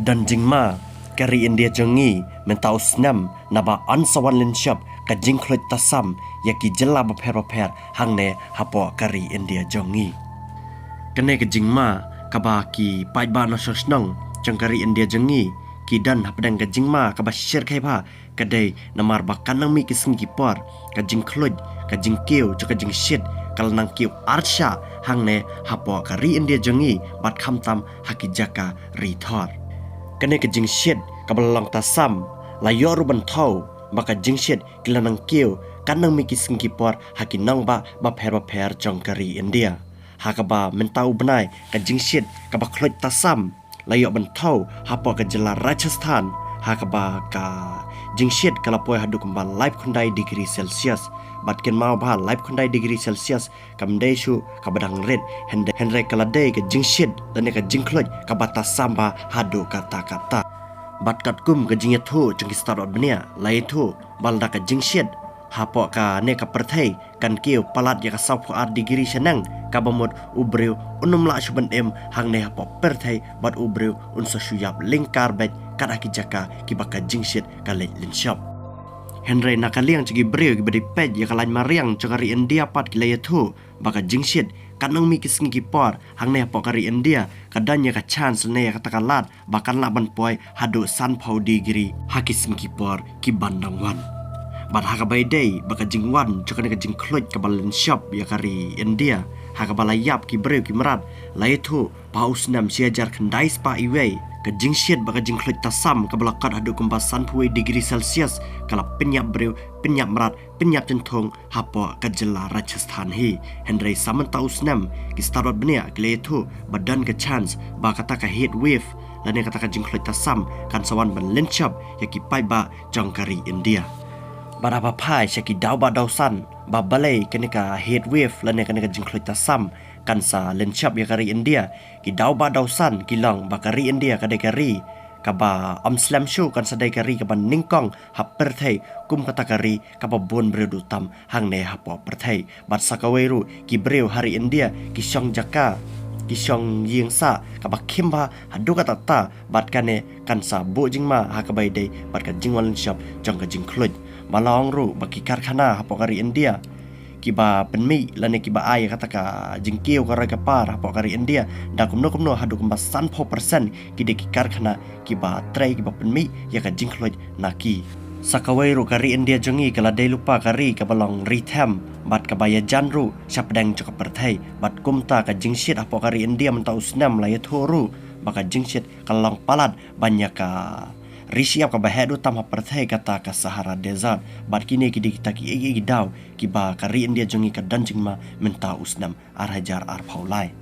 dan jingma kari India jongi mentau snam naba ansawan lenshap ka jingkhloj tasam yaki jela bapher hangne hapo kari India jongi kene ka jingma kaba ki paitba no sosnong jangkari India jongi ki dan hapdang ka jingma kaba share khai ba kadai namar bakanang mi kising ki por ka jingkhloj ka jingkeu ka jingshit kal nang kiu arsha hangne hapo kari India jongi bat khamtam hakijaka rithor kene ka jingshit kabalang tasam layo ruban thau baka jingshit kilanang kiu kanang mi kising ki por hakinang ba bapher jangkari India hakaba mentau benai ka jingshit kaba khloj tasam layo ban thau hapo ka jela Rajasthan hakaba ka jingshit kalapoi hadu kembal live khundai degree Celsius batken mau bah live khundai degree Celsius kamdai shu kabadang red henre kaladai ka jingshit dan ka jingkloj kabata samba hadu kata bat kat kum ka jingya thu chungki starot benia lai thu balda ka jingshit hapo ka ne ka perthai kan kiu palat ya ka saupu ar degree senang kabamut ubreu unum la shuban hang ne hapo perthai bat ubreu unsa shuyap lingkar bet kadaki jaka kibaka jingshit kale linshop Henry nakaliang cigi breu gibadi pej ya kalain mariang cakari India pat kilaya tu baka jingshit kanang mi kising kipor hangne hapo kari India kadanya ka chance ne katakalat bakan laban poi hadu san pau digiri hakising kipor ki bandang wan bat hakabai day baka jingwan cakani ka jingkloj kabalin shop ya kari India hakabalayap ki breu ki merat laya tu paus nam siajar kendai spa iway ka jingshit baka jingkloj tasam kabalakat hadu kempasan puai degree Celsius kala penyap breu penyap merat penyap centong hapo ka jela Rajasthan hi Henry saman taus nam ki starot benia kile itu badan ke chance ba kata ka heat wave lane kata ka jingkloj tasam kan sawan ban lenchap yaki pai ba jangkari India barapa pai syaki dau ba dausan ba balai kene ka heat wave lane kene ka jingkloj tasam kansa lenchap ya kari India ki dau ba dausan kilang bakari India kadai kari kaba slam show kan sadai kari kaba ningkong hap perthai kum kata kari kaba bon bredu tam hangne hapo perthai bat sakaweru ki breu hari India ki syong jaka ki syong yingsa kaba kimba hadu kata ta bat kane kansa bo jingma hakabai dei bat ka jingwan lenchap jong ka jingkloj malong ru baki karkhana hapo kari India kiba penmi lane kiba ai kata ka jingkiu kara ka par hapo kari India da kumno hadu kumba 100% kide ki karkhana kiba trai kiba penmi ya ka jingkloj naki sakawai ru kari India jongi kala dei lupa kari ka balong ritham bat ka baya janru sapdang cok perthai bat kumta ka jingshit hapo kari India mentau snam la yathoru baka jingshit kalong palat banyak ka Risiap ka bahedu tam perthai kata ka Sahara Desert bat kini kidi kita ki egi daw ki ba kari India jongi ka danjing ma menta usnam ar hajar ar paulai